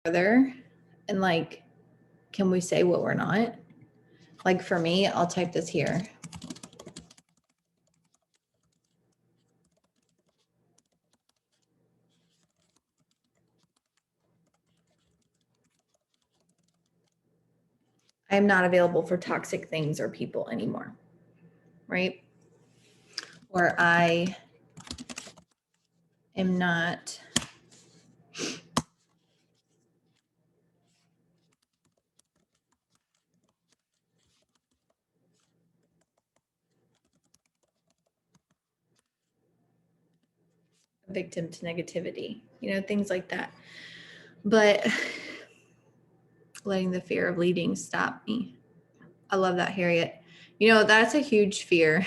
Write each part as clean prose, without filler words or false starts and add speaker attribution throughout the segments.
Speaker 1: further and like, can we say what we're not? Like for me, I'll type this here. I am not available for toxic things or people anymore, right? Or I am not a victim to negativity, you know, things like that. But letting the fear of leading stop me. I love that, Harriet. You know, that's a huge fear.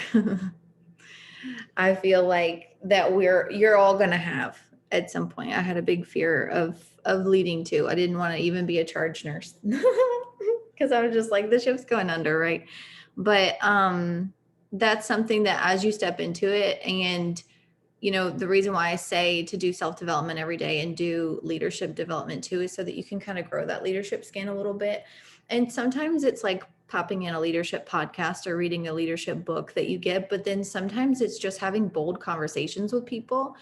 Speaker 1: I feel like that you're all gonna have at some point. I had a big fear of leading too. I didn't want to even be a charge nurse because I was just like, the ship's going under, right? But that's something that as you step into it, and you know, the reason why I say to do self-development every day and do leadership development too is so that you can kind of grow that leadership skin a little bit. And sometimes it's like popping in a leadership podcast or reading a leadership book that you get, but then sometimes it's just having bold conversations with people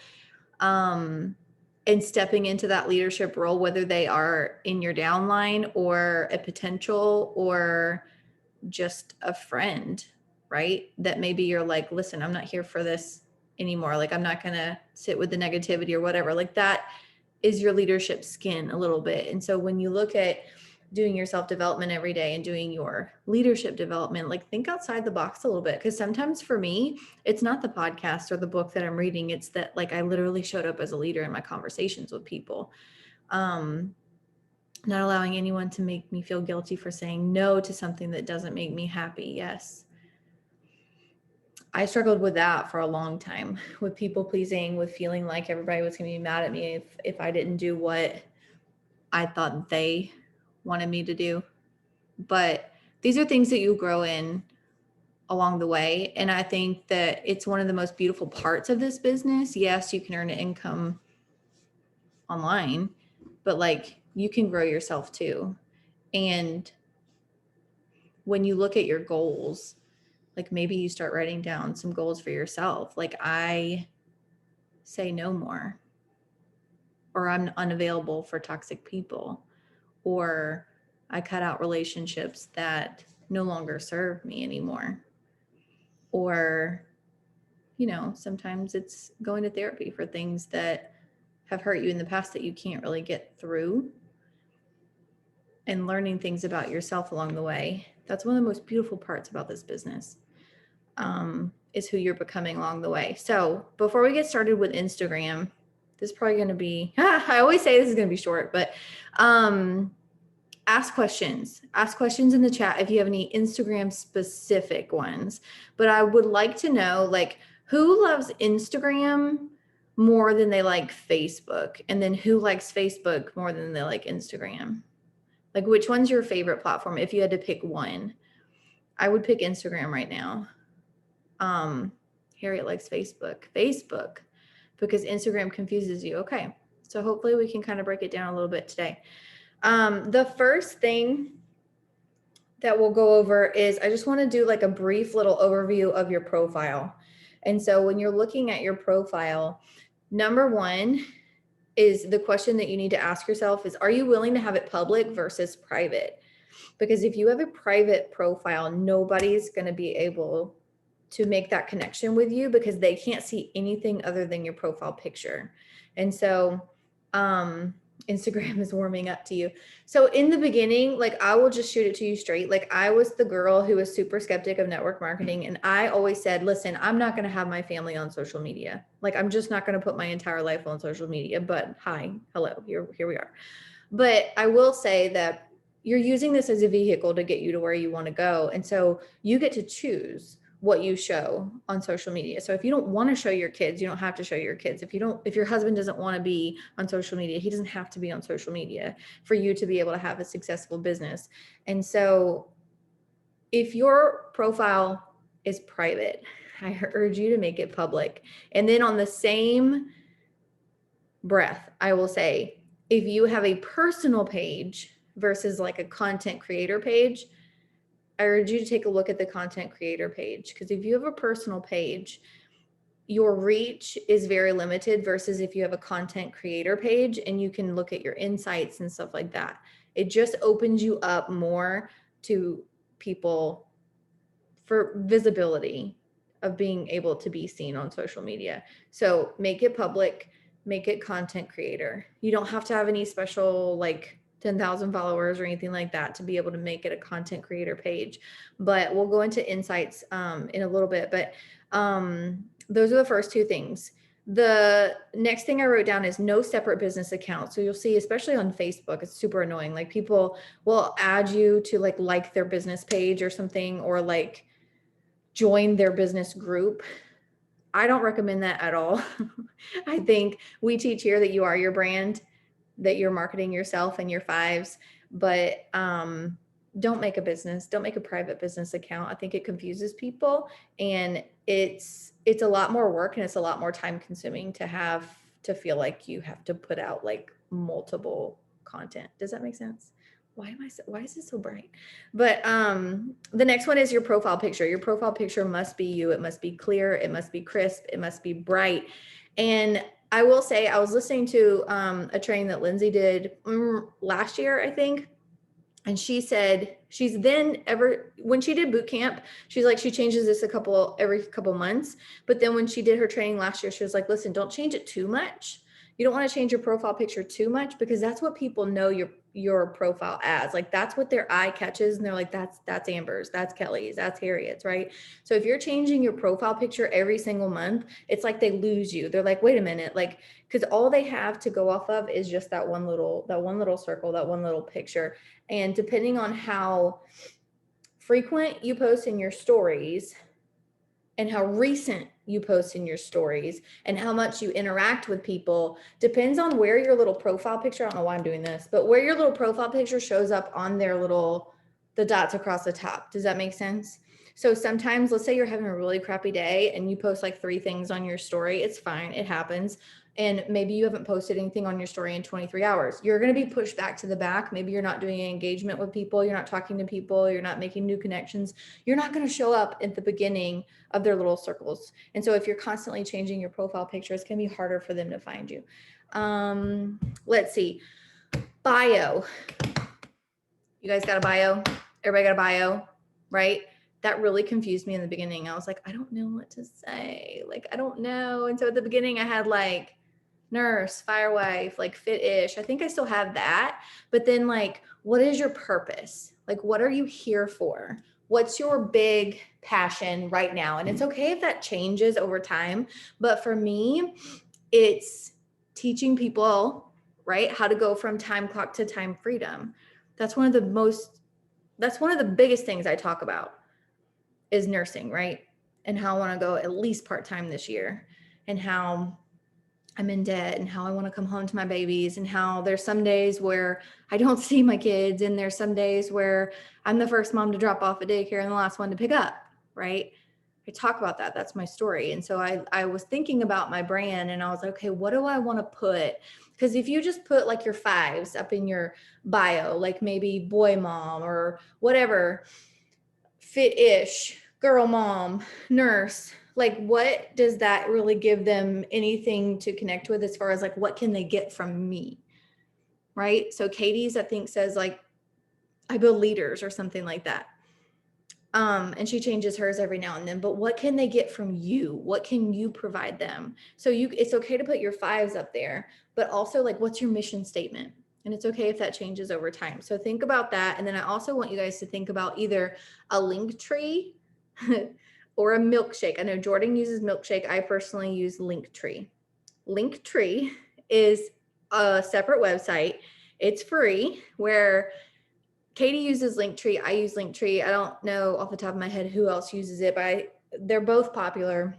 Speaker 1: and stepping into that leadership role, whether they are in your downline or a potential or just a friend, right? That maybe you're like, listen, I'm not here for this anymore. Like, I'm not going to sit with the negativity or whatever. Like, that is your leadership skin a little bit. And so when you look at doing your self-development every day and doing your leadership development, like, think outside the box a little bit. Because sometimes for me, it's not the podcast or the book that I'm reading. It's that, like, I literally showed up as a leader in my conversations with people. Not allowing anyone to make me feel guilty for saying no to something that doesn't make me happy. Yes. I struggled with that for a long time, with people pleasing, with feeling like everybody was going to be mad at me if I didn't do what I thought they wanted me to do. But these are things that you grow in along the way. And I think that it's one of the most beautiful parts of this business. Yes, you can earn an income online, but like, you can grow yourself too. And when you look at your goals, like, maybe you start writing down some goals for yourself. Like, I say no more, or I'm unavailable for toxic people, or I cut out relationships that no longer serve me anymore. Or, you know, sometimes it's going to therapy for things that have hurt you in the past that you can't really get through, and learning things about yourself along the way. That's one of the most beautiful parts about this business. Is who you're becoming along the way. So before we get started with Instagram, this is probably going to be, I always say this is going to be short, but ask questions in the chat if you have any Instagram specific ones. But I would like to know, like, who loves Instagram more than they like Facebook? And then who likes Facebook more than they like Instagram? Like, which one's your favorite platform? If you had to pick one, I would pick Instagram right now. Harriet likes Facebook, because Instagram confuses you. Okay. So hopefully we can kind of break it down a little bit today. The first thing that we'll go over is, I just want to do like a brief little overview of your profile. And so when you're looking at your profile, number one is the question that you need to ask yourself is, are you willing to have it public versus private? Because if you have a private profile, nobody's going to be able to make that connection with you because they can't see anything other than your profile picture. And so Instagram is warming up to you. So in the beginning, like, I will just shoot it to you straight. Like, I was the girl who was super skeptic of network marketing. And I always said, listen, I'm not going to have my family on social media. Like, I'm just not going to put my entire life on social media. But hi, hello, here we are. But I will say that you're using this as a vehicle to get you to where you want to go. And so you get to choose what you show on social media. So if you don't want to show your kids, you don't have to show your kids. If your husband doesn't want to be on social media, he doesn't have to be on social media for you to be able to have a successful business. And so if your profile is private, I urge you to make it public. And then on the same breath, I will say, if you have a personal page versus like a content creator page, I urge you to take a look at the content creator page, because if you have a personal page, your reach is very limited versus if you have a content creator page and you can look at your insights and stuff like that. It just opens you up more to people for visibility of being able to be seen on social media. So make it public, make it content creator. You don't have to have any special like 10,000 followers or anything like that to be able to make it a content creator page. But we'll go into insights in a little bit. But those are the first two things. The next thing I wrote down is no separate business account. So you'll see, especially on Facebook, it's super annoying. Like people will add you to like their business page or something, or like join their business group. I don't recommend that at all. I think we teach here that you are your brand, that you're marketing yourself and your fives, but don't make a private business account. I think it confuses people, and it's a lot more work and it's a lot more time consuming to feel like you have to put out like multiple content. Does that make sense? Why is this so bright? But the next one is your profile picture. Your profile picture must be you. It must be clear. It must be crisp. It must be bright. And I will say, I was listening to a training that Lindsay did last year, I think. And she said when she did boot camp, she's like, she changes this every couple months. But then when she did her training last year, she was like, listen, don't change it too much. You don't want to change your profile picture too much, because that's what people know your profile as. Like that's what their eye catches, and they're like, that's Amber's, that's Kelly's, that's Harriet's, right? So if you're changing your profile picture every single month, it's like they lose you. They're like, wait a minute, like, because all they have to go off of is just that one little circle, that one little picture. And depending on how frequent you post in your stories and how recent you post in your stories and how much you interact with people depends on where your little profile picture, I don't know why I'm doing this, but where your little profile picture shows up on the dots across the top. Does that make sense? So sometimes, let's say you're having a really crappy day and you post like 3 things on your story. It's fine. It happens. And maybe you haven't posted anything on your story in 23 hours. You're going to be pushed back to the back. Maybe you're not doing engagement with people. You're not talking to people. You're not making new connections. You're not going to show up at the beginning of their little circles. And so if you're constantly changing your profile picture, it's going to be harder for them to find you. Let's see. Bio. You guys got a bio? Everybody got a bio, right? That really confused me in the beginning. I was like, I don't know what to say. Like, I don't know. And so at the beginning I had like nurse, firewife, like fit-ish. I think I still have that. But then like, what is your purpose? Like, what are you here for? What's your big passion right now? And it's okay if that changes over time. But for me, it's teaching people, right, how to go from time clock to time freedom. That's one of the biggest things I talk about is nursing, right? And how I want to go at least part-time this year, and how I'm in debt, and how I want to come home to my babies, and how there's some days where I don't see my kids, and there's some days where I'm the first mom to drop off at daycare and the last one to pick up, right? I talk about that. That's my story. And so I was thinking about my brand, and I was like, okay, what do I want to put? Because if you just put like your fives up in your bio, like maybe boy mom or whatever, fit-ish, girl mom, nurse, like what does that really give them anything to connect with as far as like what can they get from me, right? So Katie's, I think, says like I build leaders or something like that. And she changes hers every now and then, but what can they get from you? What can you provide them? So it's okay to put your fives up there, but also like, what's your mission statement? And it's okay if that changes over time. So think about that. And then I also want you guys to think about either a link tree or a milkshake. I know Jordan uses milkshake. I personally use Linktree. Linktree is a separate website. It's free, where Katie uses Linktree. I use Linktree. I don't know off the top of my head who else uses it, but they're both popular.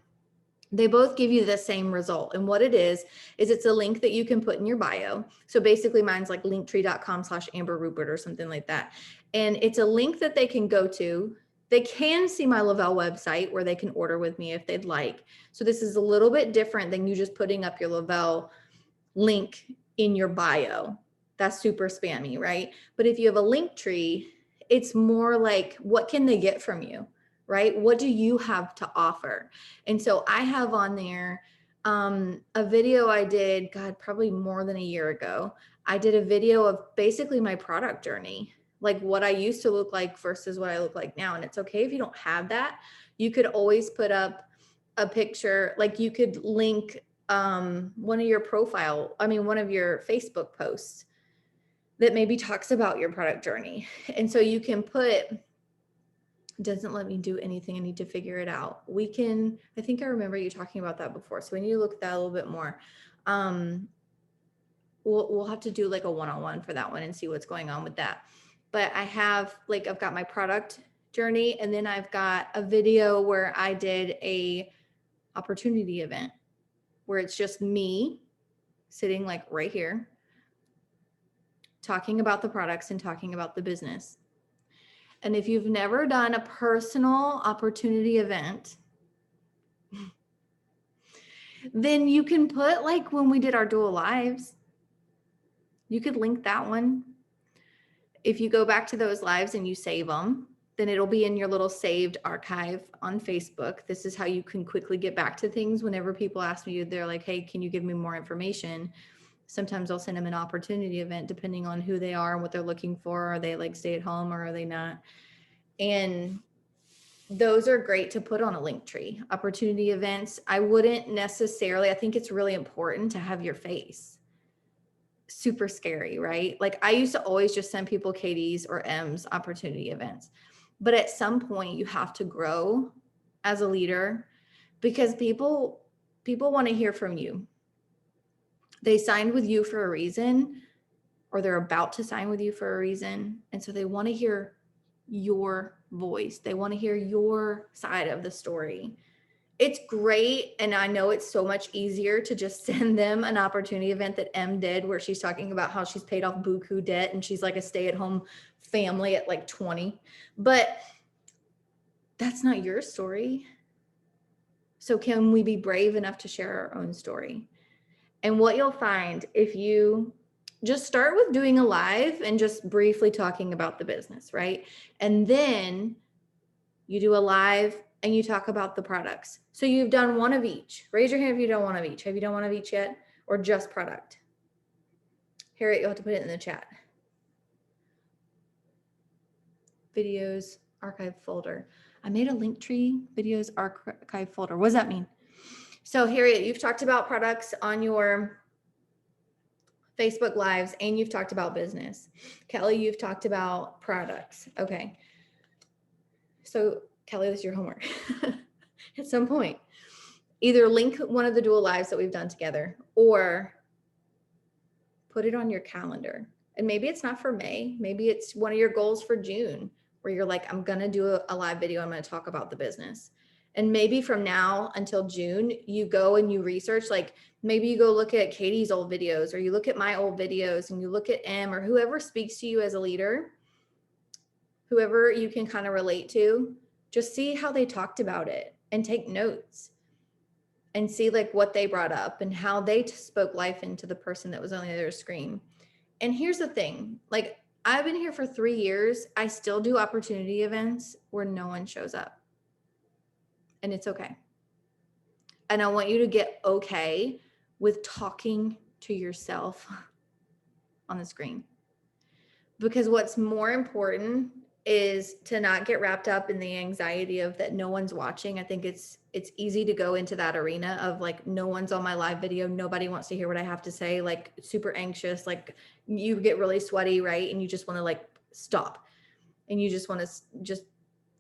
Speaker 1: They both give you the same result. And what it is it's a link that you can put in your bio. So basically mine's like linktree.com/Amber Rupert or something like that. And it's a link that they can go to. They can see my Lavelle website where they can order with me if they'd like. So this is a little bit different than you just putting up your Lavelle link in your bio. That's super spammy, right? But if you have a link tree, it's more like, what can they get from you, right? What do you have to offer? And so I have on there a video I did, God, probably more than a year ago. I did a video of basically my product journey, like what I used to look like versus what I look like now. And it's okay if you don't have that. You could always put up a picture, like you could link one of your one of your Facebook posts that maybe talks about your product journey. And so you can put, doesn't let me do anything. I need to figure it out. I think I remember you talking about that before. So we need to look at that a little bit more. We'll have to do like a one-on-one for that one and see what's going on with that. But I've got my product journey, and then I've got a video where I did a opportunity event where it's just me sitting like right here, talking about the products and talking about the business. And if you've never done a personal opportunity event, then you can put like when we did our dual lives, you could link that one. If you go back to those lives and you save them, then it'll be in your little saved archive on Facebook. This is how you can quickly get back to things. Whenever people ask me, they're like, hey, can you give me more information? Sometimes I'll send them an opportunity event depending on who they are and what they're looking for. Are they like stay at home or are they not? And those are great to put on a link tree. Opportunity events, I think it's really important to have your face. Super scary, right? Like I used to always just send people Katie's or M's opportunity events. But at some point you have to grow as a leader because people want to hear from you. They signed with you for a reason, or they're about to sign with you for a reason. And so they want to hear your voice. They want to hear your side of the story. It's great. And I know it's so much easier to just send them an opportunity event that M did, where she's talking about how she's paid off buku debt and she's like a stay-at-home family at like 20. But that's not your story. So can we be brave enough to share our own story? And what you'll find if you just start with doing a live and just briefly talking about the business, right? And then you do a live and you talk about the products. So you've done one of each. Raise your hand if you done one of each. Have you done one of each yet? Or just product? Harriet, you'll have to put it in the chat. Videos, archive folder. I made a link tree, videos, archive folder. What does that mean? So Harriet, you've talked about products on your Facebook Lives and you've talked about business. Kelly, you've talked about products. Okay. So Kelly, this is your homework. At some point, either link one of the dual lives that we've done together or put it on your calendar. And maybe it's not for May. Maybe it's one of your goals for June where you're like, I'm going to do a live video. I'm going to talk about the business. And maybe from now until June, you go and you research, like maybe you go look at Katie's old videos or you look at my old videos and you look at M or whoever speaks to you as a leader, whoever you can kind of relate to, just see how they talked about it and take notes and see like what they brought up and how they spoke life into the person that was on the other screen. And here's the thing, like I've been here for 3 years. I still do opportunity events where no one shows up. And it's okay. And I want you to get okay with talking to yourself on the screen. Because what's more important is to not get wrapped up in the anxiety of that no one's watching. I think it's easy to go into that arena of like, no one's on my live video. Nobody wants to hear what I have to say, like super anxious, like you get really sweaty, right? And you just want to like stop and you just want to just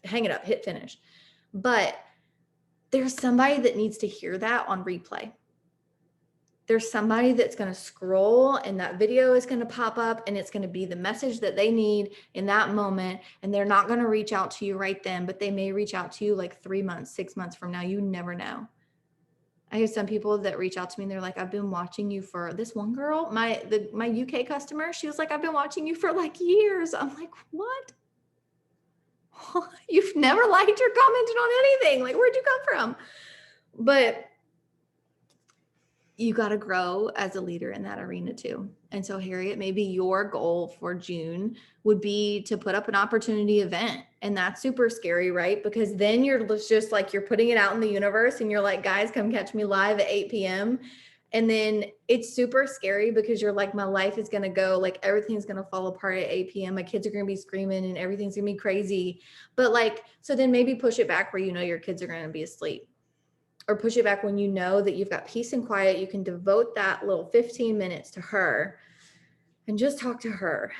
Speaker 1: hang it up, hit finish. But there's somebody that needs to hear that on replay. There's somebody that's going to scroll and that video is going to pop up and it's going to be the message that they need in that moment. And they're not going to reach out to you right then, but they may reach out to you like 3 months, 6 months from now. You never know. I have some people that reach out to me and they're like, I've been watching you for this one girl, my UK customer. She was like, I've been watching you for like years. I'm like, what? You've never liked or commented on anything. Like, where'd you come from? But you got to grow as a leader in that arena too. And so, Harriet, maybe your goal for June would be to put up an opportunity event. And that's super scary, right? Because then you're just like, you're putting it out in the universe and you're like, guys, come catch me live at 8 p.m. And then it's super scary because you're like, my life is going to go, like, everything's going to fall apart at 8 p.m. My kids are going to be screaming and everything's going to be crazy. But like, so then maybe push it back where you know your kids are going to be asleep. Or push it back when you know that you've got peace and quiet. You can devote that little 15 minutes to her and just talk to her,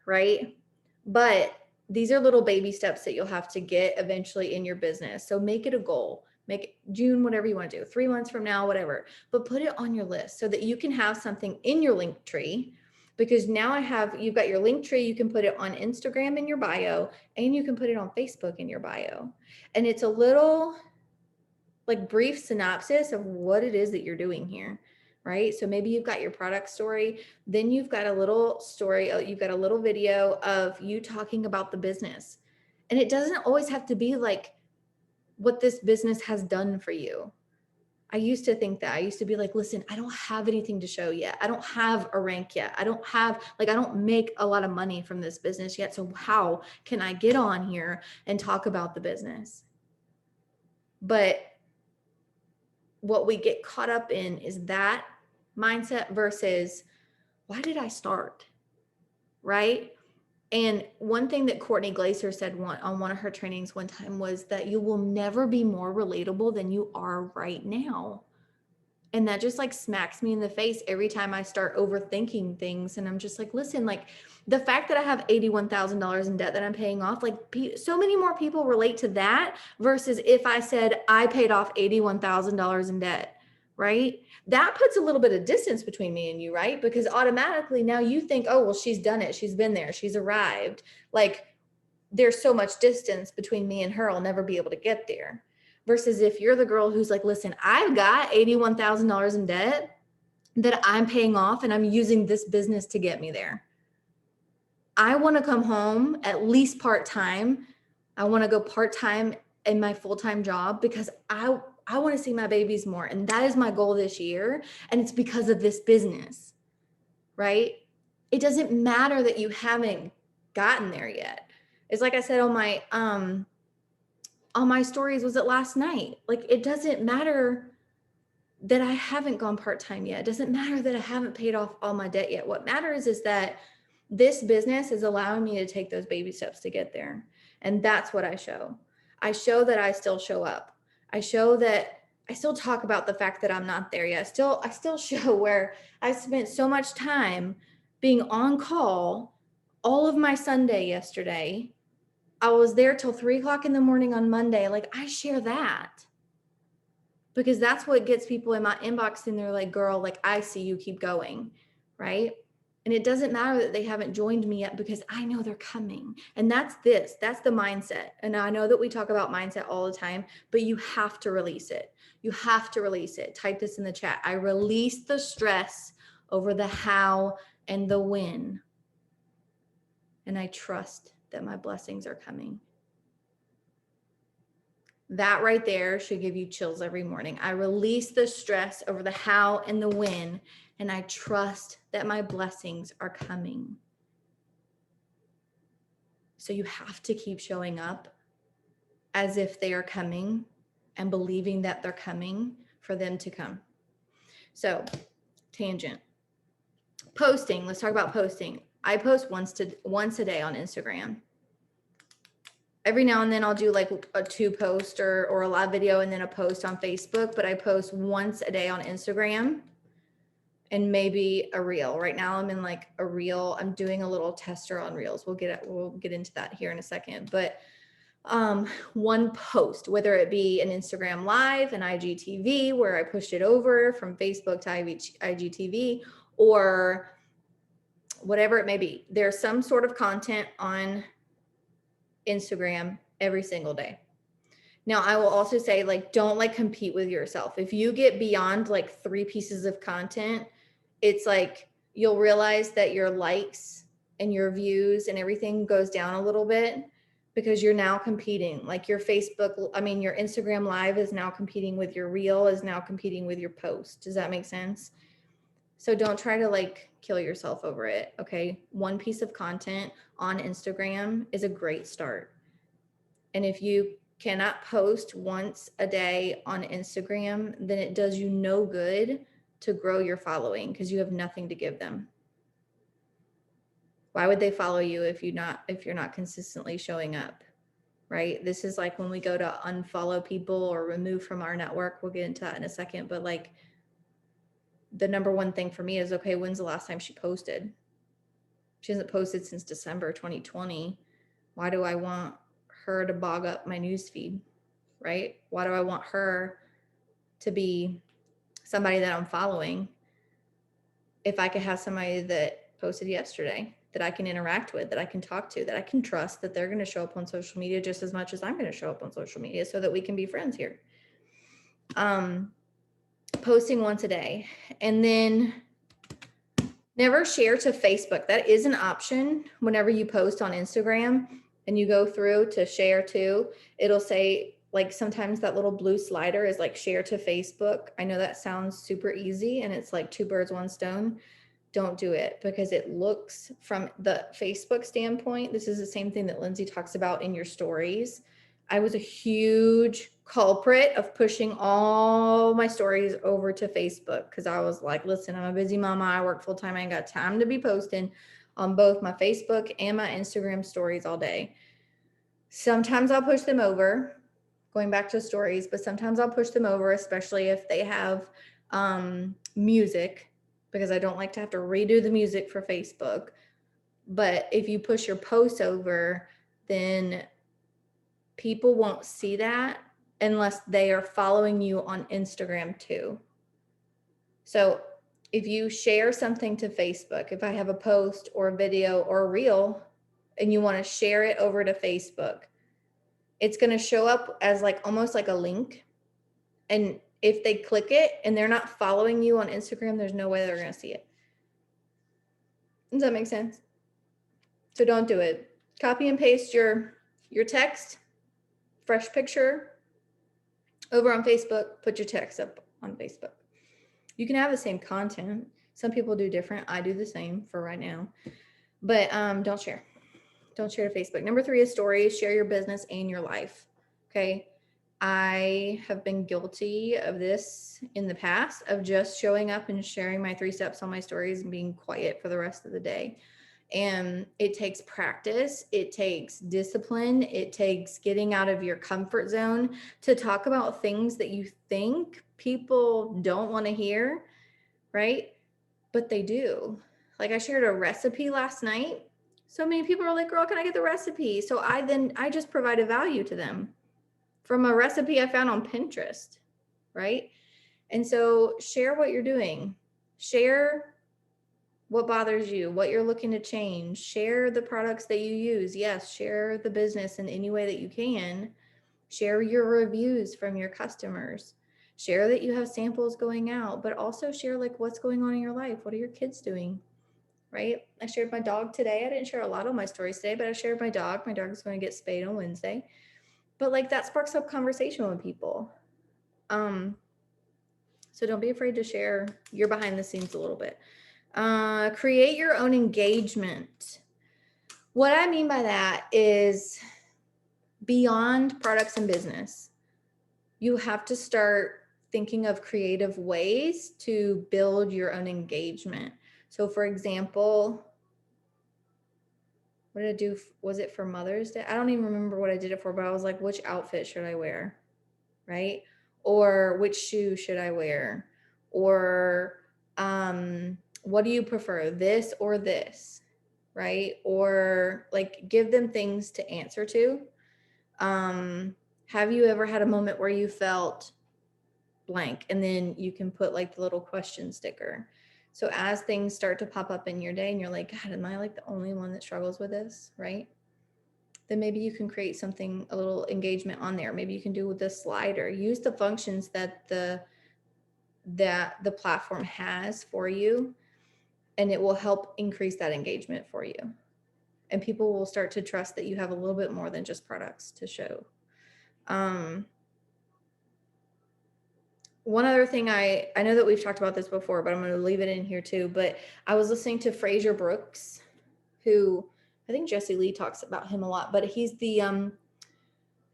Speaker 1: right? But these are little baby steps that you'll have to get eventually in your business. So make it a goal. Make it June, whatever you want to do, 3 months from now, whatever. But put it on your list so that you can have something in your link tree. Because now you've got your link tree. You can put it on Instagram in your bio, and you can put it on Facebook in your bio. And it's a little like brief synopsis of what it is that you're doing here, right? So maybe you've got your product story, then you've got a little story, you've got a little video of you talking about the business. And it doesn't always have to be like what this business has done for you. I used to think that. I used to be like, listen, I don't have anything to show yet. I don't have a rank yet. I don't make a lot of money from this business yet. So how can I get on here and talk about the business? But what we get caught up in is that mindset versus why did I start? Right? And one thing that Courtney Glaser said on one of her trainings one time was that you will never be more relatable than you are right now. And that just like smacks me in the face every time I start overthinking things. And I'm just like, listen, like the fact that I have $81,000 in debt that I'm paying off, like so many more people relate to that versus if I said I paid off $81,000 in debt, right? That puts a little bit of distance between me and you, right? Because automatically now you think, oh, well, she's done it. She's been there. She's arrived. Like there's so much distance between me and her. I'll never be able to get there. Versus if you're the girl who's like, listen, I've got $81,000 in debt that I'm paying off and I'm using this business to get me there. I want to come home at least part-time. I want to go part-time in my full-time job because I want to see my babies more. And that is my goal this year. And it's because of this business, right? It doesn't matter that you haven't gotten there yet. It's like I said on my stories, was it last night? Like, it doesn't matter that I haven't gone part-time yet. It doesn't matter that I haven't paid off all my debt yet. What matters is that this business is allowing me to take those baby steps to get there. And that's what I show. I show that I still show up. I show that I still talk about the fact that I'm not there yet. I still show where I spent so much time being on call all of my Sunday yesterday. I was there till 3:00 in the morning on Monday. Like I share that because that's what gets people in my inbox and they're like, girl, like I see you, keep going, right? And it doesn't matter that they haven't joined me yet because I know they're coming. And that's the mindset. And I know that we talk about mindset all the time, but you have to release it. You have to release it. Type this in the chat. I release the stress over the how and the when. And I trust that my blessings are coming. That right there should give you chills every morning. I release the stress over the how and the when, and I trust that my blessings are coming. So you have to keep showing up as if they are coming and believing that they're coming for them to come. So, tangent. Posting, let's talk about posting. I post once a day on Instagram. Every now and then I'll do like a 2 post or a live video and then a post on Facebook, but I post once a day on Instagram and maybe a reel. Right now I'm in like a reel. I'm doing a little tester on reels. We'll get into that here in a second, but one post, whether it be an Instagram live, an IGTV where I pushed it over from Facebook to IGTV or whatever it may be. There's some sort of content on Instagram every single day. Now, I will also say, like, don't like compete with yourself. If you get beyond like 3 pieces of content, it's like you'll realize that your likes and your views and everything goes down a little bit because you're now competing. Like your Facebook, I mean, your Instagram live is now competing with your reel, is now competing with your post. Does that make sense? So don't try to like kill yourself over it. Okay. One piece of content on Instagram is a great start. And if you cannot post once a day on Instagram, then it does you no good to grow your following because you have nothing to give them. Why would they follow you if you're not consistently showing up? Right? This is like when we go to unfollow people or remove from our network. We'll get into that in a second, but like the number one thing for me is, okay, when's the last time she posted? She hasn't posted since December 2020. Why do I want her to bog up my newsfeed? Right? Why do I want her to be somebody that I'm following if I could have somebody that posted yesterday that I can interact with, that I can talk to, that I can trust that they're going to show up on social media just as much as I'm going to show up on social media so that we can be friends here. Posting once a day, and then never share to Facebook. That is an option. Whenever you post on Instagram and you go through to share to, it'll say like sometimes that little blue slider is like share to Facebook. I know that sounds super easy and it's like two birds, one stone. Don't do it because it looks from the Facebook standpoint. This is the same thing that Lindsay talks about in your stories. I was a huge culprit of pushing all my stories over to Facebook because I was like, listen, I'm a busy mama. I work full time. I ain't got time to be posting on both my Facebook and my Instagram stories all day. Sometimes I'll push them over, going back to stories, but sometimes I'll push them over, especially if they have music, because I don't like to have to redo the music for Facebook. But if you push your posts over, then people won't see that unless they are following you on Instagram too. So if you share something to Facebook, if I have a post or a video or a reel and you want to share it over to Facebook, it's going to show up as like almost like a link. And if they click it and they're not following you on Instagram, there's no way they're going to see it. Does that make sense? So don't do it. Copy and paste your text, fresh picture over on Facebook, put your text up on Facebook. You can have the same content. Some people do different. I do the same for right now. But don't share. Don't share to Facebook. Number 3 is stories. Share your business and your life. Okay. I have been guilty of this in the past, of just showing up and sharing my 3 steps on my stories and being quiet for the rest of the day. And it takes practice. It takes discipline. It takes getting out of your comfort zone to talk about things that you think people don't want to hear, right? But they do. Like I shared a recipe last night. So many people are like, girl, can I get the recipe? So I just provided value to them from a recipe I found on Pinterest, right? And so share what you're doing. Share what bothers you, what you're looking to change. Share the products that you use. Yes, share the business in any way that you can. Share your reviews from your customers. Share that you have samples going out, but also share like what's going on in your life. What are your kids doing? Right? I shared my dog today. I didn't share a lot of my stories today, but I shared my dog. My dog is going to get spayed on Wednesday. But like that sparks up conversation with people. So don't be afraid to share your behind the scenes a little bit. Create your own engagement. What I mean by that is beyond products and business, you have to start thinking of creative ways to build your own engagement. So for example, what did I do? Was it for Mother's Day? I don't even remember what I did it for, but I was like, which outfit should I wear? Right? Or which shoe should I wear? Or what do you prefer, this or this? Right? Or like give them things to answer to. Have you ever had a moment where you felt blank? And then you can put like the little question sticker. So as things start to pop up in your day and you're like, God, am I like the only one that struggles with this? Right? Then maybe you can create something, a little engagement on there. Maybe you can do with the slider. Use the functions that the platform has for you, and it will help increase that engagement for you. and people will start to trust that you have a little bit more than just products to show. One other thing, I know that we've talked about this before, but I'm going to leave it in here too. But I was listening to Fraser Brooks, who I think Jesse Lee talks about him a lot, but he's the,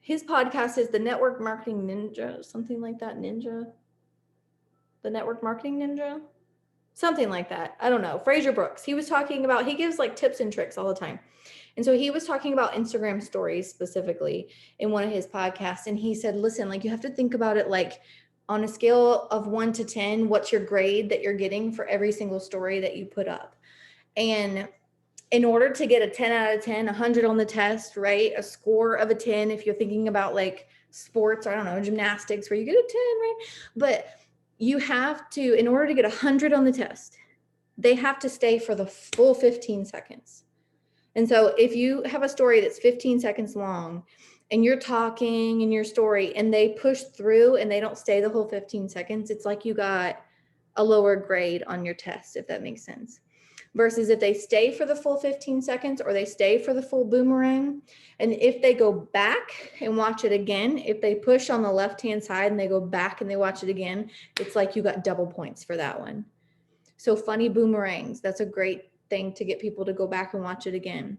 Speaker 1: his podcast is the Network Marketing Ninja, something like that. The Network Marketing Ninja, something like that. I don't know. Fraser Brooks, he was talking about, he gives like tips and tricks all the time. And so he was talking about Instagram stories specifically in one of his podcasts. And he said, listen, like you have to think about it like on a scale of 1 to 10, what's your grade that you're getting for every single story that you put up? And in order to get a 10 out of 10, 100 on the test, right? A score of a 10, if you're thinking about like sports, I don't know, gymnastics, where you get a 10, right? But you have to, in order to get 100 on the test, they have to stay for the full 15 seconds. And so if you have a story that's 15 seconds long and you're talking in your story and they push through and they don't stay the whole 15 seconds, it's like you got a lower grade on your test, if that makes sense. Versus if they stay for the full 15 seconds or they stay for the full boomerang. And if they go back and watch it again, if they push on the left-hand side and they go back and they watch it again, it's like you got double points for that one. So funny boomerangs, that's a great thing to get people to go back and watch it again.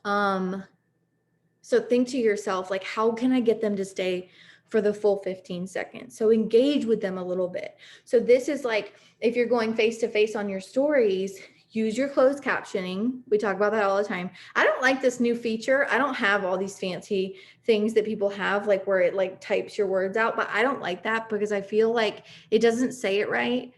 Speaker 1: So think to yourself, like, how can I get them to stay for the full 15 seconds? So engage with them a little bit. So this is like, if you're going face to face on your stories, use your closed captioning. We talk about that all the time. I don't like this new feature. I don't have all these fancy things that people have, like where it like types your words out, but I don't like that because I feel like it doesn't say it right.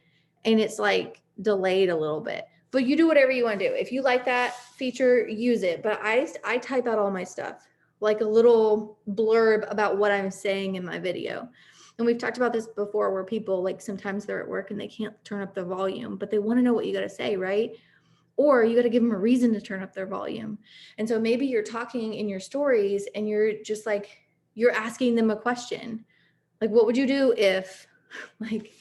Speaker 1: And it's like delayed a little bit. But you do whatever you want to do. If you like that feature, use it. But I type out all my stuff, like a little blurb about what I'm saying in my video. And we've talked about this before where people like sometimes they're at work and they can't turn up the volume, but they want to know what you got to say, right? Or you got to give them a reason to turn up their volume. And so maybe you're talking in your stories and you're just like, you're asking them a question. Like, what would you do if like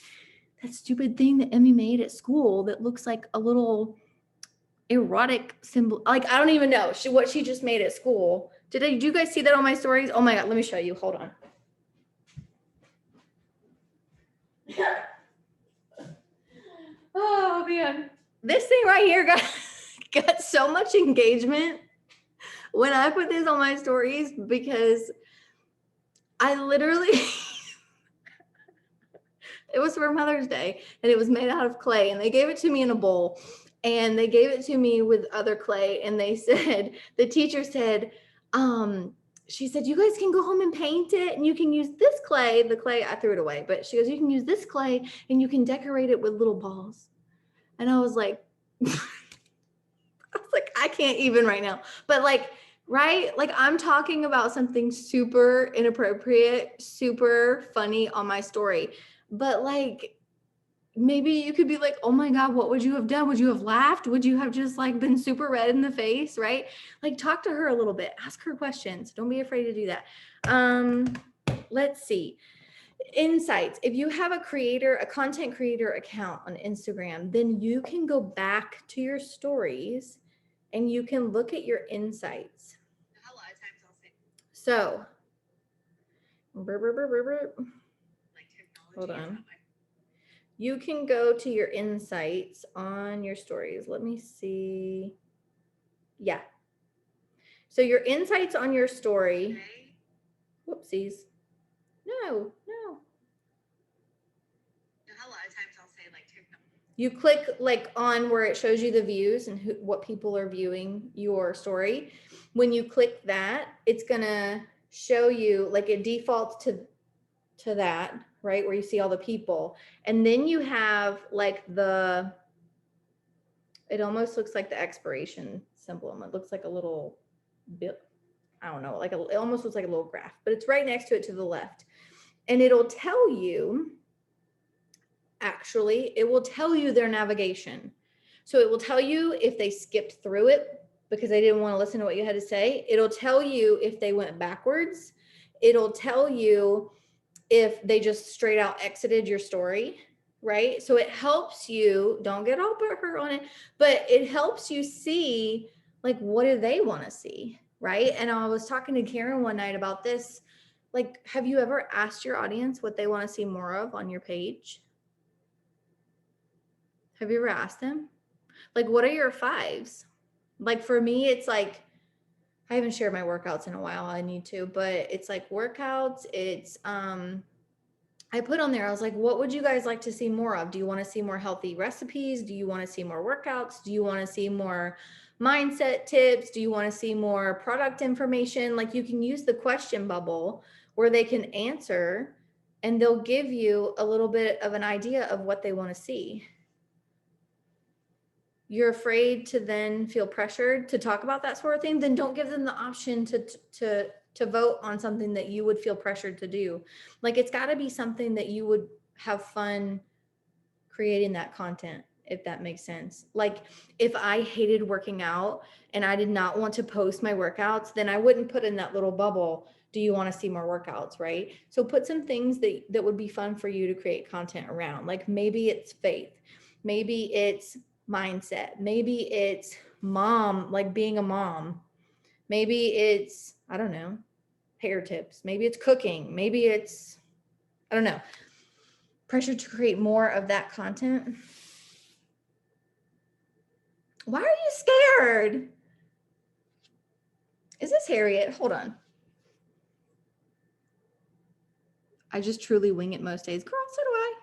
Speaker 1: that stupid thing that Emmy made at school that looks like a little erotic symbol? Like, I don't even know what she just made at school. Did you guys see that on my stories? Oh my God, let me show you. Hold on. Oh man. This thing right here got so much engagement when I put this on my stories because I literally, it was for Mother's Day and it was made out of clay and they gave it to me in a bowl and they gave it to me with other clay and they said, the teacher said, she said, you guys can go home and paint it and you can use this clay, the clay, I threw it away, but she goes, you can use this clay and you can decorate it with little balls. And I was like, I can't even right now, but like, right? Like I'm talking about something super inappropriate, super funny on my story, but like, maybe you could be like, oh my God, what would you have done? Would you have laughed? Would you have just like been super red in the face, right? Like talk to her a little bit, ask her questions. Don't be afraid to do that. Let's see. Insights. If you have a content creator account on Instagram, then you can go back to your stories and you can look at your insights. So, hold on. You can go to your insights on your stories. Let me see. Yeah. So your insights on your story. Whoopsies. No. A lot of times I'll say like you click like on where it shows you the views and what people are viewing your story. When you click that, it's gonna show you like it defaults to that, right? Where you see all the people. And then you have like it almost looks like the expiration symbol. It looks like a little bit, I don't know, it almost looks like a little graph, but it's right next to it to the left. And it'll tell you, actually, it will tell you their navigation. So it will tell you if they skipped through it because they didn't want to listen to what you had to say. It'll tell you if they went backwards. It'll tell you if they just straight out exited your story, right? So it helps you, don't get all hurt on it, but it helps you see Like, what do they want to see? Right. And I was talking to Karen one night about this. Like, have you ever asked your audience what they want to see more of on your page? Have you ever asked them? Like, what are your fives? Like, for me, it's like, I haven't shared my workouts in a while. I need to, but it's like workouts. It's, I put on there, I was like, what would you guys like to see more of? Do you want to see more healthy recipes? Do you want to see more workouts? Do you want to see more mindset tips? Do you want to see more product information? Like, you can use the question bubble where they can answer and they'll give you a little bit of an idea of what they want to see. You're afraid to then feel pressured to talk about that sort of thing, then don't give them the option to vote on something that you would feel pressured to do. Like, it's got to be something that you would have fun creating that content, if that makes sense. Like, if I hated working out and I did not want to post my workouts, then I wouldn't put in that little bubble, do you want to see more workouts, right? So put some things that would be fun for you to create content around. Like, maybe it's faith, maybe it's mindset, maybe it's mom, like being a mom, maybe it's, I don't know, hair tips, maybe it's cooking, maybe it's, I don't know, pressure to create more of that content. Why are you scared? Is this Harriet? Hold on. I just truly wing it most days. Girl, so do I.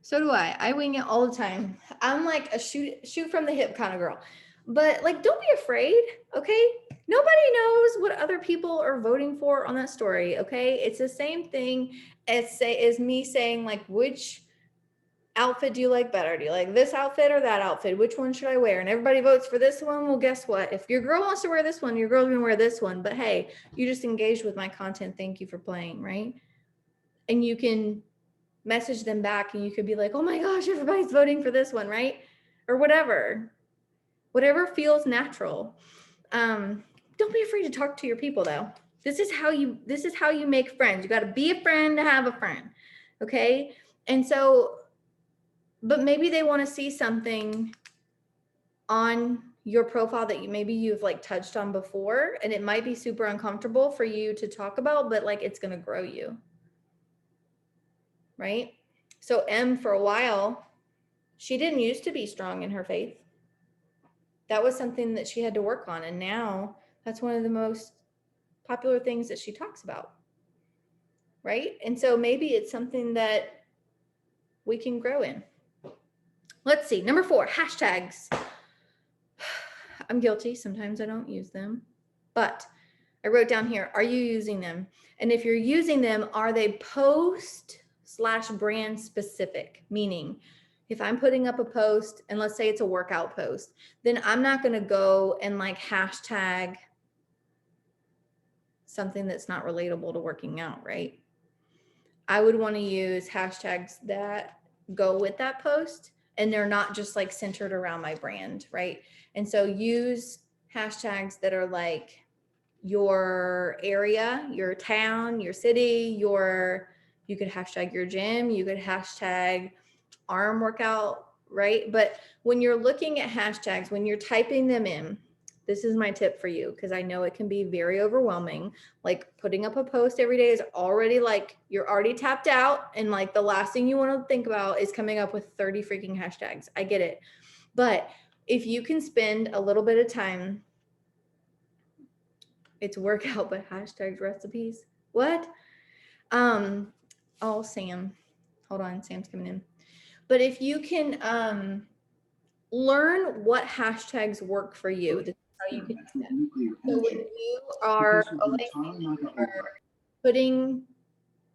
Speaker 1: So do I. I wing it all the time. I'm like a shoot from the hip kind of girl. But like, don't be afraid, okay? Nobody knows what other people are voting for on that story, okay? It's the same thing as me saying, like, which outfit do you like better? Do you like this outfit or that outfit? Which one should I wear? And everybody votes for this one. Well, guess what? If your girl wants to wear this one, your girl's gonna wear this one. But hey, you just engaged with my content. Thank you for playing, right? And you can message them back and you could be like, oh my gosh, everybody's voting for this one, right? Or whatever feels natural. Don't be afraid to talk to your people though. This is how you make friends. You got to be a friend to have a friend. Okay. And so, but maybe they want to see something on your profile that you've like touched on before, and it might be super uncomfortable for you to talk about, but like, it's going to grow you. Right? So M, for a while, she didn't used to be strong in her faith. That was something that she had to work on. And now that's one of the most popular things that she talks about. Right? And so maybe it's something that we can grow in. Let's see. Number 4, hashtags. I'm guilty. Sometimes I don't use them, but I wrote down here, are you using them? And if you're using them, are they post/brand specific? Meaning, if I'm putting up a post and let's say it's a workout post, then I'm not going to go and like hashtag something that's not relatable to working out, right? I would want to use hashtags that go with that post and they're not just like centered around my brand, right? And so use hashtags that are like your area, your town, your city, you could hashtag your gym, you could hashtag arm workout, right? But when you're looking at hashtags, when you're typing them in, this is my tip for you, because I know it can be very overwhelming. Like, putting up a post every day is already like, you're already tapped out. And like, the last thing you want to think about is coming up with 30 freaking hashtags. I get it. But if you can spend a little bit of time, it's workout, but hashtags recipes. What? Oh, Sam. Hold on, Sam's coming in. But if you can learn what hashtags work for you, this is how you can do that. So when you are putting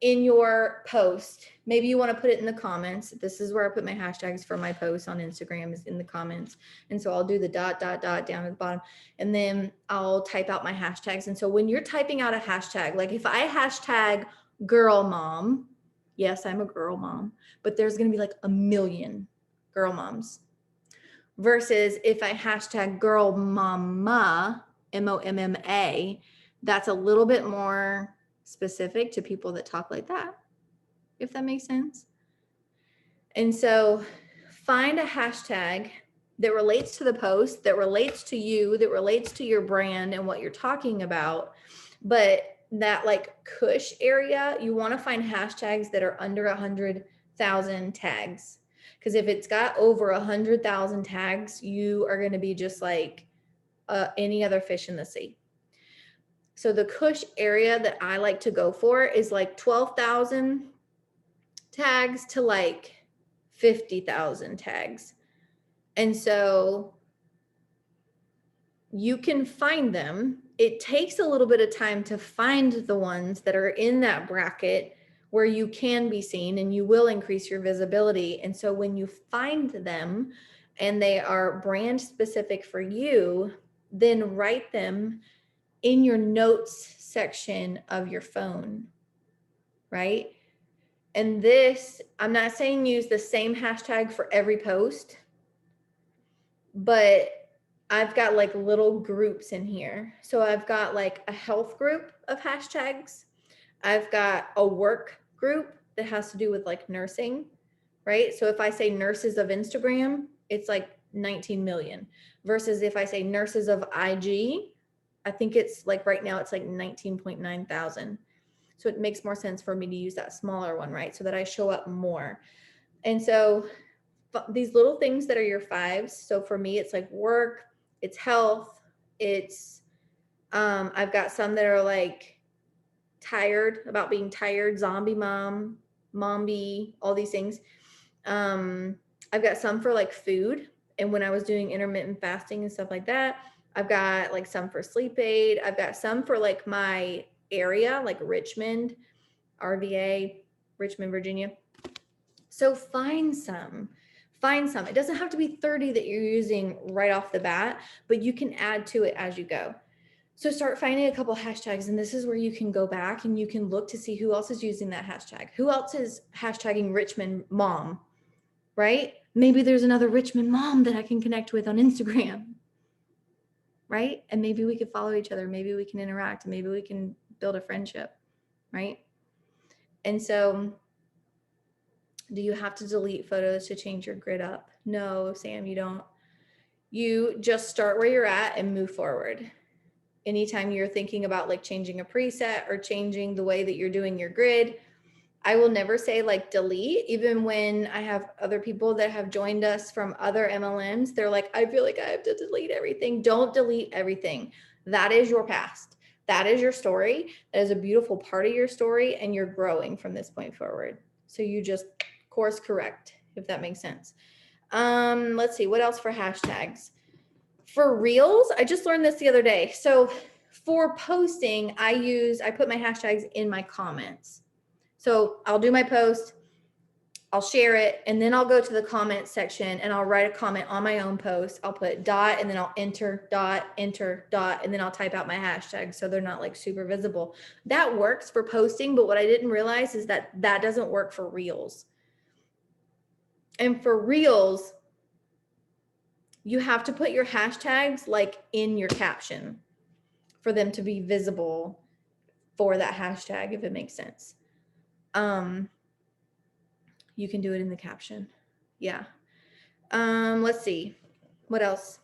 Speaker 1: in your post, maybe you want to put it in the comments. This is where I put my hashtags for my posts on Instagram, is in the comments. And so I'll do the ... down at the bottom, and then I'll type out my hashtags. And so when you're typing out a hashtag, like if I hashtag girl mom, yes, I'm a girl mom, but there's going to be like a million girl moms. Versus if I hashtag girl mama, MOMMA, that's a little bit more specific to people that talk like that, if that makes sense. And so find a hashtag that relates to the post, that relates to you, that relates to your brand and what you're talking about. But that like Kush area, you want to find hashtags that are under 100,000 tags. Because if it's got over 100,000 tags, you are going to be just like any other fish in the sea. So the Kush area that I like to go for is like 12,000 tags to like 50,000 tags. And so you can find them. It takes a little bit of time to find the ones that are in that bracket where you can be seen, and you will increase your visibility. And so when you find them and they are brand specific for you, then write them in your notes section of your phone, right? And this, I'm not saying use the same hashtag for every post, but I've got like little groups in here. So I've got like a health group of hashtags. I've got a work group that has to do with like nursing, right? So if I say nurses of Instagram, it's like 19 million versus if I say nurses of IG, I think it's like right now it's like 19.9 thousand. So it makes more sense for me to use that smaller one, right? So that I show up more. And so these little things that are your fives. So for me, it's like work, it's health, it's, I've got some that are like tired, about being tired, zombie mom, momby, all these things. I've got some for like food. And when I was doing intermittent fasting and stuff like that, I've got like some for sleep aid. I've got some for like my area, like Richmond, RVA, Richmond, Virginia. So find some. It doesn't have to be 30 that you're using right off the bat, but you can add to it as you go. So start finding a couple hashtags, and this is where you can go back and you can look to see who else is using that hashtag. Who else is hashtagging Richmond mom, right? Maybe there's another Richmond mom that I can connect with on Instagram, right? And maybe we could follow each other. Maybe we can interact. Maybe we can build a friendship, right? And so do you have to delete photos to change your grid up? No, Sam, you don't. You just start where you're at and move forward. Anytime you're thinking about like changing a preset or changing the way that you're doing your grid, I will never say like delete. Even when I have other people that have joined us from other MLMs, they're like, I feel like I have to delete everything. Don't delete everything. That is your past. That is your story. That is a beautiful part of your story, and you're growing from this point forward. So you just course correct, if that makes sense. Let's see, what else for hashtags? For reels, I just learned this the other day. So for posting, I put my hashtags in my comments. So I'll do my post, I'll share it, and then I'll go to the comment section and I'll write a comment on my own post. I'll put dot, and then I'll enter dot, and then I'll type out my hashtags so they're not like super visible. That works for posting, but what I didn't realize is that that doesn't work for reels. And for reels, you have to put your hashtags like in your caption for them to be visible for that hashtag, if it makes sense. You can do it in the caption. Yeah. Let's see. What else?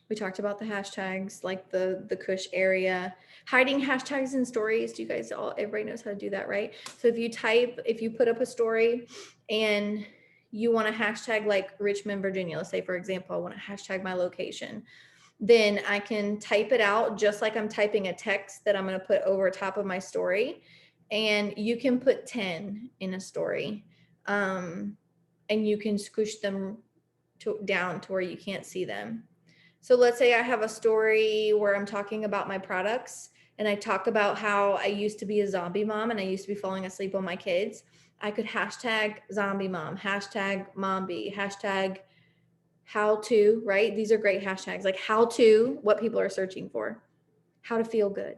Speaker 1: We talked about the hashtags, like the Kush area. Hiding hashtags in stories. Do you guys everybody knows how to do that, right? So if you put up a story and you want to hashtag like Richmond, Virginia, let's say, for example, I want to hashtag my location, then I can type it out just like I'm typing a text that I'm going to put over top of my story. And you can put 10 in a story, and you can squish them down to where you can't see them. So let's say I have a story where I'm talking about my products, and I talk about how I used to be a zombie mom and I used to be falling asleep on my kids. I could hashtag zombie mom, hashtag momby, hashtag how to, right? These are great hashtags, like how to, what people are searching for, how to feel good,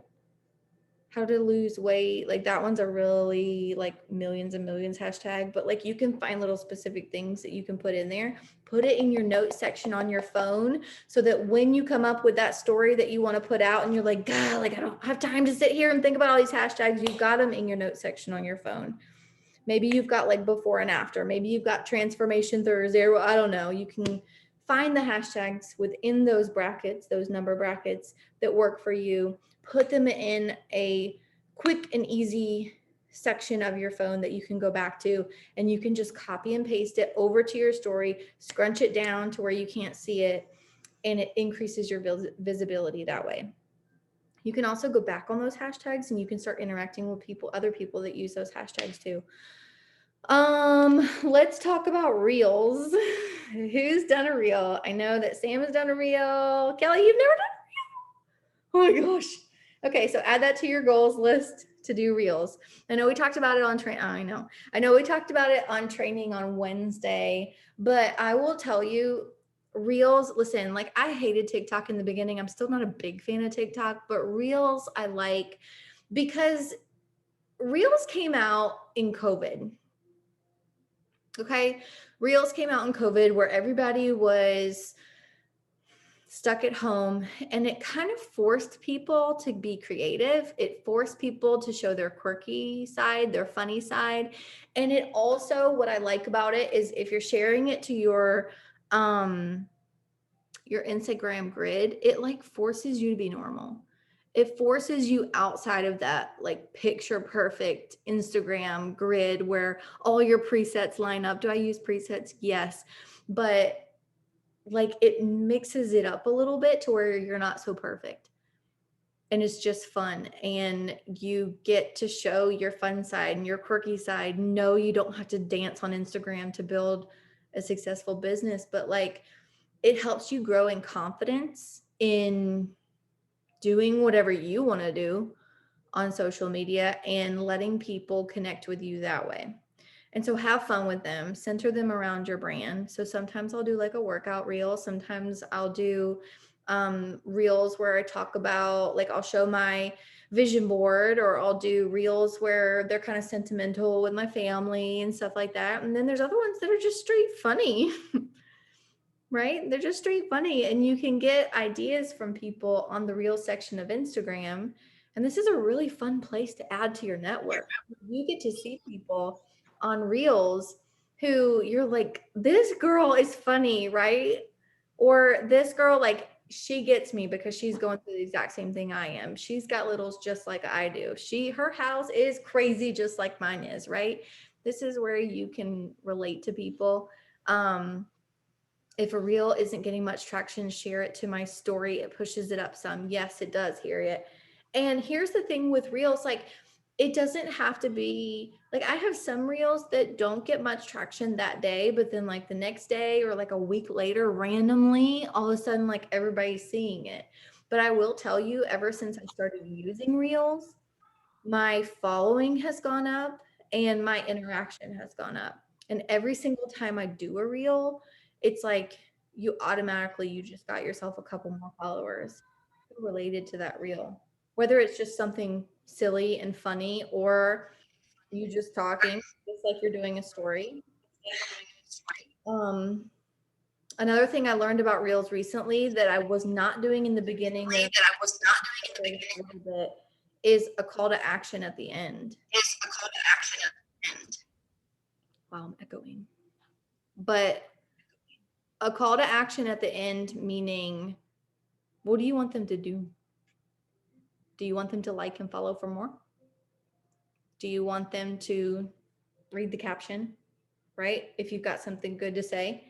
Speaker 1: how to lose weight. Like that one's a really like millions and millions hashtag, but like you can find little specific things that you can put in there. Put it in your notes section on your phone so that when you come up with that story that you want to put out and you're like, God, like I don't have time to sit here and think about all these hashtags, you've got them in your notes section on your phone. Maybe you've got like before and after. Maybe you've got Transformation Thursday, or I don't know. You can find the hashtags within those brackets, those number brackets that work for you, put them in a quick and easy section of your phone that you can go back to, and you can just copy and paste it over to your story, scrunch it down to where you can't see it, and it increases your visibility that way. You can also go back on those hashtags and you can start interacting with other people that use those hashtags too. Let's talk about reels. Who's done a reel? I know that Sam has done a reel. Kelly, you've never done a reel? Oh my gosh. Okay, so add that to your goals list to do reels. I know we talked about it on I know we talked about it on training on Wednesday, but I will tell you, reels, listen, like I hated TikTok in the beginning. I'm still not a big fan of TikTok, but reels I like because reels came out in COVID. Okay. Reels came out in COVID where everybody was stuck at home, and it kind of forced people to be creative. It forced people to show their quirky side, their funny side. And it also, what I like about it is if you're sharing it to your Instagram grid, it like forces you to be normal. It forces you outside of that like picture perfect Instagram grid where all your presets line up. Do I use presets? Yes. But like it mixes it up a little bit to where you're not so perfect. And it's just fun. And you get to show your fun side and your quirky side. No, you don't have to dance on Instagram to build a successful business, but like it helps you grow in confidence in doing whatever you want to do on social media and letting people connect with you that way. And so have fun with them, center them around your brand. So sometimes I'll do like a workout reel. Sometimes I'll do reels where I talk about, like I'll show my vision board, or I'll do reels where they're kind of sentimental with my family and stuff like that. And then there's other ones that are just straight funny. Right? They're just straight funny, and you can get ideas from people on the reel section of Instagram. And this is a really fun place to add to your network. You get to see people on reels who you're like, this girl is funny, right? Or this girl, like, she gets me because she's going through the exact same thing I am. She's got littles just like I do. Her house is crazy just like mine is, right? This is where you can relate to people. If a reel isn't getting much traction, share it to my story. It pushes it up some. Yes, it does, Harriet. And here's the thing with reels, like it doesn't have to be like, I have some reels that don't get much traction that day, but then like the next day or like a week later, randomly, all of a sudden, like everybody's seeing it. But I will tell you, ever since I started using reels, my following has gone up and my interaction has gone up. And every single time I do a reel, it's like you just got yourself a couple more followers related to that reel, whether it's just something silly and funny or you just talking just like you're doing a story. Another thing I learned about reels recently that I was not doing in the beginning is a call to action at the end. Wow, I'm echoing. But a call to action at the end, meaning, what do you want them to do? Do you want them to like and follow for more? Do you want them to read the caption, right? If you've got something good to say.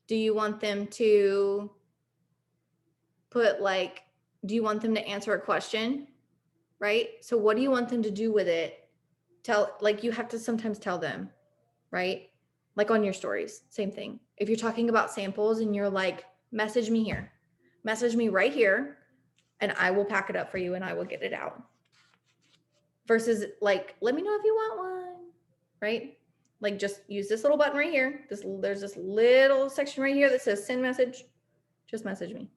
Speaker 1: Do you want them to put like, do you want them to answer a question, right? So what do you want them to do with it? You have to sometimes tell them, right? Like on your stories, same thing. If you're talking about samples and you're like, message me here, message me right here, and I will pack it up for you and I will get it out. Versus like, let me know if you want one, right? Like just use this little button right here. There's this little section right here that says send message. Just message me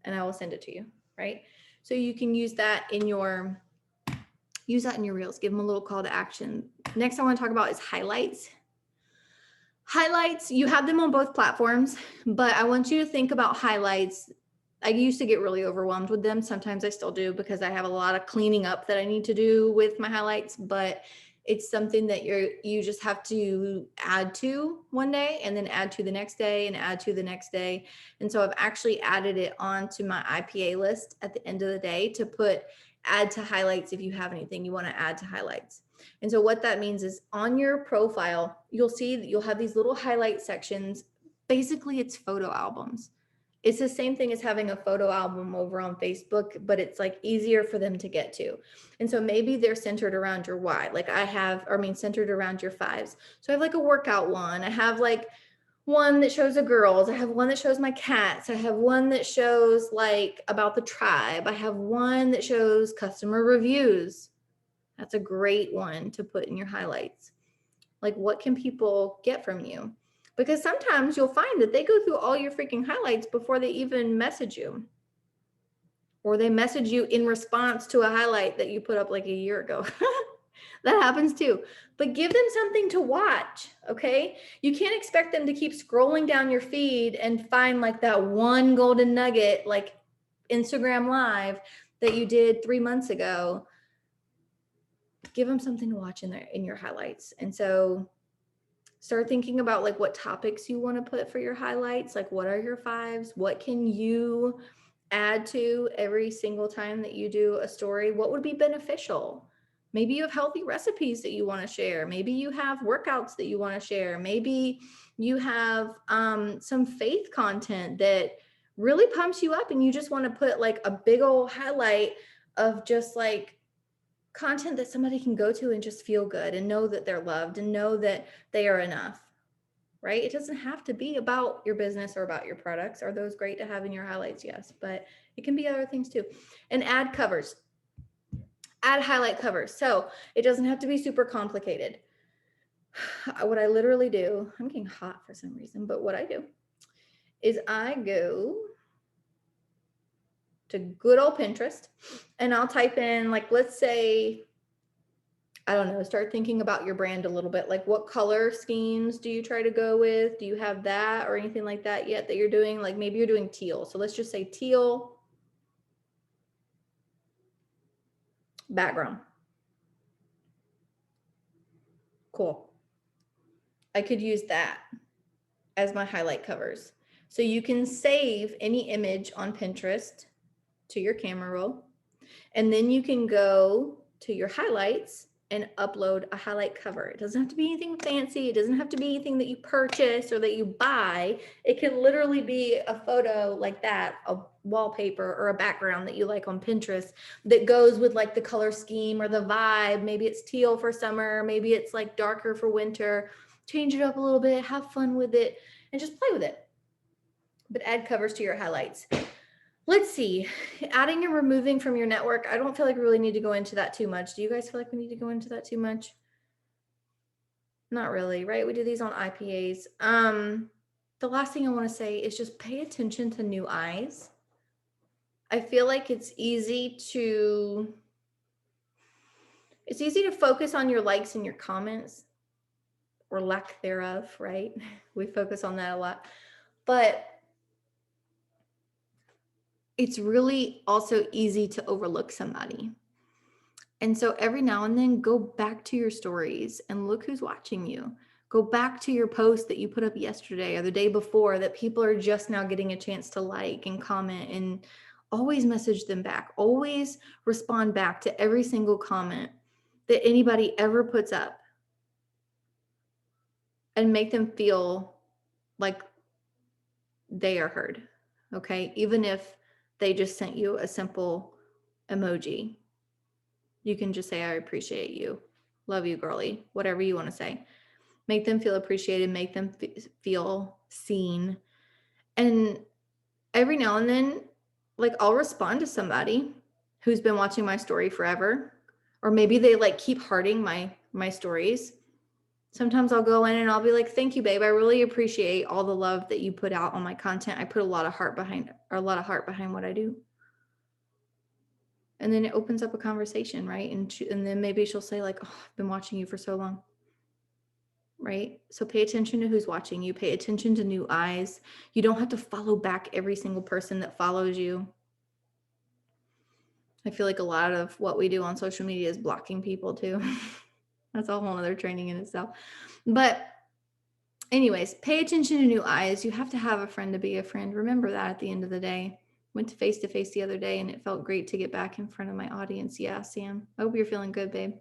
Speaker 1: and I will send it to you, right? So you can use that in your reels. Give them a little call to action. Next I want to talk about is highlights. Highlights, you have them on both platforms, but I want you to think about highlights. I used to get really overwhelmed with them. Sometimes I still do because I have a lot of cleaning up that I need to do with my highlights. But It's something that you just have to add to one day and then add to the next day and add to the next day. And so I've actually added it onto my IPA list at the end of the day to put add to highlights if you have anything you want to add to highlights. And so what that means is on your profile, you'll see that you'll have these little highlight sections. Basically, it's photo albums. It's the same thing as having a photo album over on Facebook, but it's like easier for them to get to. And so maybe they're centered around your why. Like centered around your fives. So I have like a workout one. I have like one that shows the girls. I have one that shows my cats. I have one that shows like about the tribe. I have one that shows customer reviews. That's a great one to put in your highlights. Like, what can people get from you? Because sometimes you'll find that they go through all your freaking highlights before they even message you. Or they message you in response to a highlight that you put up like a year ago. That happens too. But give them something to watch, okay? You can't expect them to keep scrolling down your feed and find like that one golden nugget, like Instagram Live that you did 3 months ago. Give them something to watch in your highlights. And so start thinking about like what topics you want to put for your highlights. Like, what are your fives? What can you add to every single time that you do a story? What would be beneficial? Maybe you have healthy recipes that you want to share. Maybe you have workouts that you want to share. Maybe you have some faith content that really pumps you up and you just want to put like a big old highlight of just like content that somebody can go to and just feel good and know that they're loved and know that they are enough, right? It doesn't have to be about your business or about your products. Are those great to have in your highlights? Yes, but it can be other things too. And add covers, add highlight covers. So it doesn't have to be super complicated. What I literally do, I'm getting hot for some reason, but what I do is I go to good old Pinterest and I'll type in, like, let's say, I don't know, start thinking about your brand a little bit. Like, what color schemes do you try to go with? Do you have that or anything like that yet that you're doing? Like, maybe you're doing teal. So let's just say teal background. Cool. I could use that as my highlight covers. So you can save any image on Pinterest to your camera roll, and then you can go to your highlights and upload a highlight cover. It doesn't have to be anything fancy. It doesn't have to be anything that you purchase or that you buy. It can literally be a photo like that, a wallpaper or a background that you like on Pinterest that goes with like the color scheme or the vibe. Maybe it's teal for summer. Maybe it's like darker for winter. Change it up a little bit, have fun with it, and just play with it. But add covers to your highlights. Let's see, adding and removing from your network. I don't feel like we really need to go into that too much. Do you guys feel like we need to go into that too much? Not really, right? We do these on IPAs. The last thing I want to say is just pay attention to new eyes. I feel like it's easy to focus on your likes and your comments or lack thereof, right? We focus on that a lot. But it's really also easy to overlook somebody. And so every now and then go back to your stories and look who's watching you. Go back to your post that you put up yesterday or the day before that people are just now getting a chance to like and comment, and always message them back. Always respond back to every single comment that anybody ever puts up and make them feel like they are heard. Okay. Even if they just sent you a simple emoji, you can just say, I appreciate you. Love you, girly. Whatever you want to say. Make them feel appreciated. Make them feel seen. And every now and then, like, I'll respond to somebody who's been watching my story forever. Or maybe they like keep hearting my stories. Sometimes I'll go in and I'll be like, thank you, babe. I really appreciate all the love that you put out on my content. I put a lot of heart behind what I do. And then it opens up a conversation, right? And then maybe she'll say like, oh, I've been watching you for so long, right? So pay attention to who's watching you. Pay attention to new eyes. You don't have to follow back every single person that follows you. I feel like a lot of what we do on social media is blocking people too. That's a whole other training in itself. But anyways, pay attention to new eyes. You have to have a friend to be a friend. Remember that at the end of the day. Went to face the other day and it felt great to get back in front of my audience. Yeah, Sam. I hope you're feeling good, babe.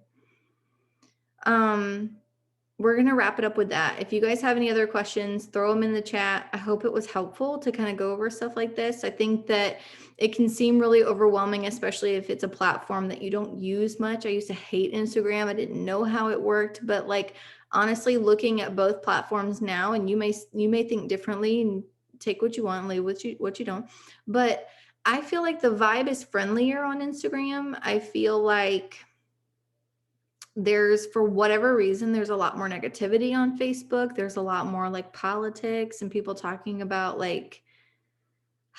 Speaker 1: We're going to wrap it up with that. If you guys have any other questions, throw them in the chat. I hope it was helpful to kind of go over stuff like this. I think that it can seem really overwhelming, especially if it's a platform that you don't use much. I used to hate Instagram. I didn't know how it worked, but like honestly, looking at both platforms now, and you may think differently and take what you want and leave what you don't. But I feel like the vibe is friendlier on Instagram. I feel like there's, for whatever reason, there's a lot more negativity on Facebook. There's a lot more like politics and people talking about like,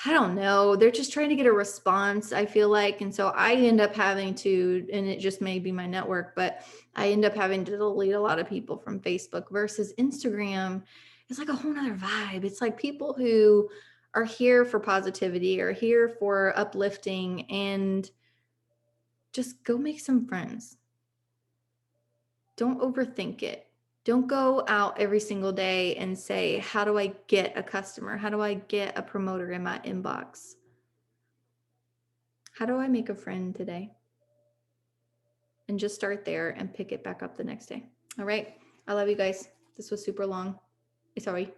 Speaker 1: I don't know, they're just trying to get a response, I feel like. And so I end up having to, and it just may be my network, but I end up having to delete a lot of people from Facebook versus Instagram. It's like a whole nother vibe. It's like people who are here for positivity or here for uplifting, and just go make some friends. Don't overthink it. Don't go out every single day and say, how do I get a customer? How do I get a promoter in my inbox? How do I make a friend today? And just start there and pick it back up the next day. All right. I love you guys. This was super long. Sorry.